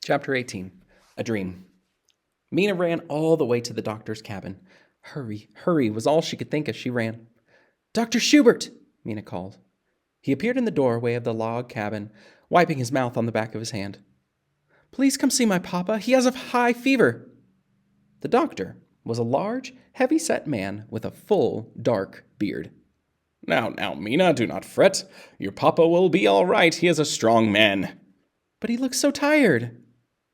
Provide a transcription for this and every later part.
Chapter 18, A Dream. Mina ran all the way to the doctor's cabin. Hurry, hurry was all she could think as she ran. "Dr. Schubert!" Mina called. He appeared in the doorway of the log cabin, wiping his mouth on the back of his hand. "Please come see my papa. He has a high fever." The doctor was a large, heavy-set man with a full, dark beard. Now, Mina, do not fret. Your papa will be all right. He is a strong man." "But he looks so tired."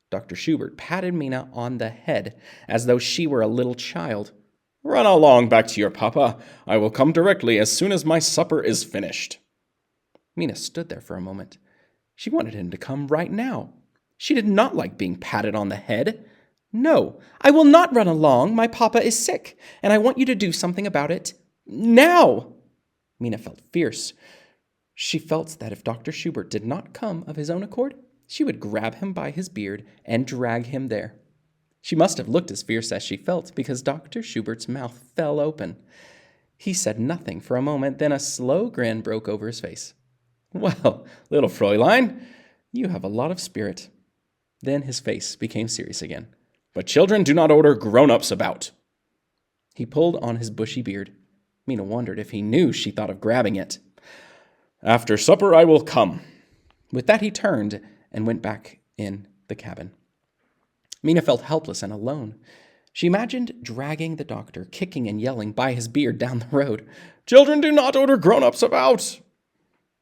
Dr. Schubert patted Mina on the head as though she were a little child. "Run along back to your papa. I will come directly as soon as my supper is finished." Mina stood there for a moment. She wanted him to come right now. She did not like being patted on the head. "No, I will not run along. My papa is sick, and I want you to do something about it. Now!" Mina felt fierce. She felt that if Dr. Schubert did not come of his own accord, she would grab him by his beard and drag him there. She must have looked as fierce as she felt, because Dr. Schubert's mouth fell open. He said nothing for a moment, then a slow grin broke over his face. "Well, little Fräulein, you have a lot of spirit." Then his face became serious again. "But children do not order grown-ups about." He pulled on his bushy beard. Mina wondered if he knew she thought of grabbing it. "After supper I will come." With that he turned and went back in the cabin. Mina felt helpless and alone. She imagined dragging the doctor, kicking and yelling by his beard down the road. "Children do not order grown-ups about."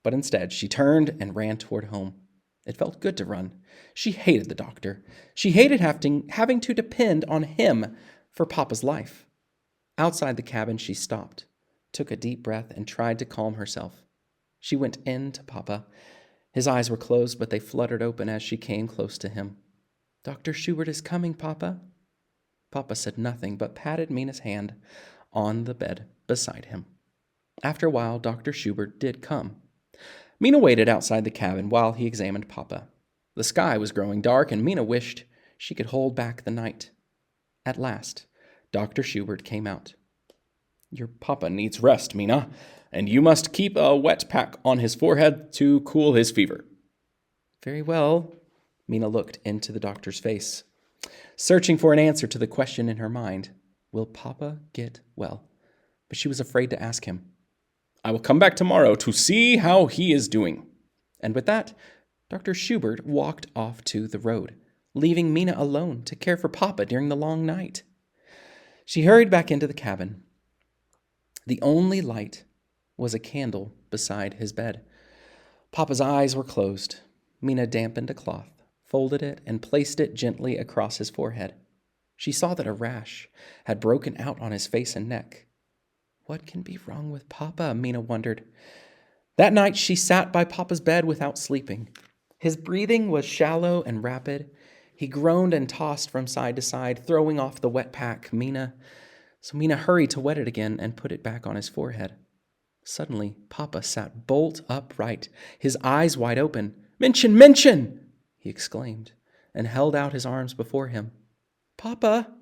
But instead, she turned and ran toward home. It felt good to run. She hated the doctor. She hated having to depend on him for Papa's life. Outside the cabin, she stopped, took a deep breath, and tried to calm herself. She went in to Papa. His eyes were closed, but they fluttered open as she came close to him. "Dr. Schubert is coming, Papa." Papa said nothing, but patted Mina's hand on the bed beside him. After a while, Dr. Schubert did come. Mina waited outside the cabin while he examined Papa. The sky was growing dark, and Mina wished she could hold back the night. At last, Dr. Schubert came out. "Your papa needs rest, Mina, and you must keep a wet pack on his forehead to cool his fever." "Very well." Mina looked into the doctor's face, searching for an answer to the question in her mind. Will Papa get well? But she was afraid to ask him. "I will come back tomorrow to see how he is doing." And with that, Dr. Schubert walked off to the road, leaving Mina alone to care for Papa during the long night. She hurried back into the cabin. The only light was a candle beside his bed. Papa's eyes were closed. Mina dampened a cloth, folded it, and placed it gently across his forehead. She saw that a rash had broken out on his face and neck. What can be wrong with Papa? Mina wondered. That night she sat by Papa's bed without sleeping. His breathing was shallow and rapid. He groaned and tossed from side to side, throwing off the wet pack. So Mina hurried to wet it again and put it back on his forehead. Suddenly, Papa sat bolt upright, his eyes wide open. Männchen! He exclaimed, and held out his arms before him. "Papa!"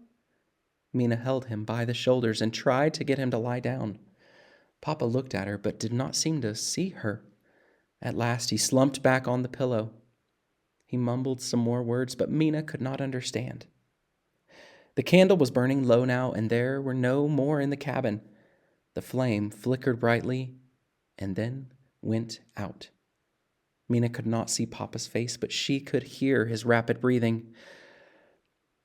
Mina held him by the shoulders and tried to get him to lie down. Papa looked at her, but did not seem to see her. At last he slumped back on the pillow. He mumbled some more words, but Mina could not understand. The candle was burning low now, and there were no more in the cabin. The flame flickered brightly and then went out. Mina could not see Papa's face, but she could hear his rapid breathing.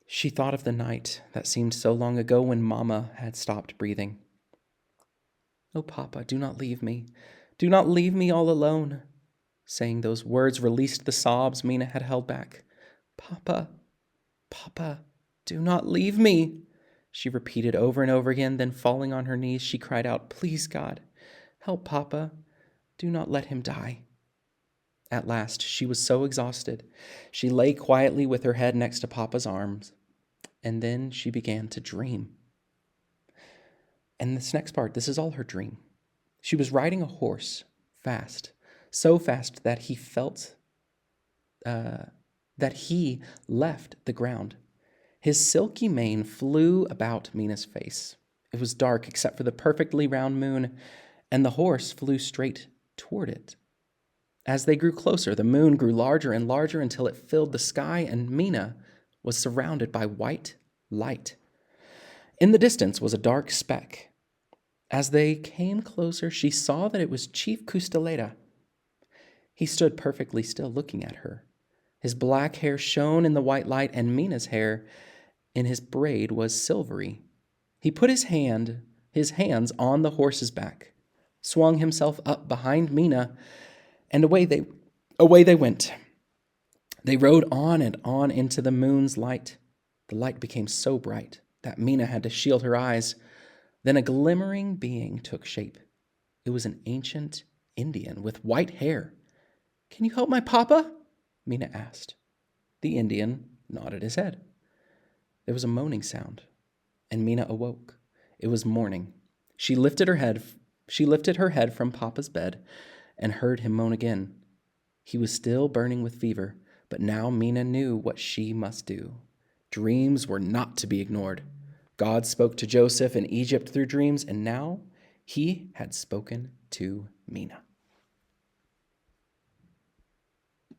She thought of the night that seemed so long ago when Mama had stopped breathing. "Oh, Papa, do not leave me. Do not leave me all alone." Saying those words released the sobs Mina had held back. "Papa, Papa, do not leave me," she repeated over and over again. Then falling on her knees, she cried out, "Please, God, help Papa. Do not let him die." At last, she was so exhausted, she lay quietly with her head next to Papa's arms, and then she began to dream. And this next part, this is all her dream. She was riding a horse, fast, so fast that he felt that he left the ground. His silky mane flew about Mina's face. It was dark except for the perfectly round moon, and the horse flew straight toward it. As they grew closer, the moon grew larger and larger until it filled the sky, and Mina was surrounded by white light. In the distance was a dark speck. As they came closer, she saw that it was Chief Custaleda. He stood perfectly still, looking at her. His black hair shone in the white light, and Mina's hair in his braid was silvery. He put his hands on the horse's back, swung himself up behind Mina, and away they went. They rode on and on into the moon's light. The light became so bright that Mina had to shield her eyes. Then a glimmering being took shape. It was an ancient Indian with white hair. "Can you help my papa?" Mina asked. The Indian nodded his head. There was a moaning sound, and Mina awoke. It was morning. She lifted her head from Papa's bed and heard him moan again. He was still burning with fever, but now Mina knew what she must do. Dreams were not to be ignored. God spoke to Joseph in Egypt through dreams, and now he had spoken to Mina.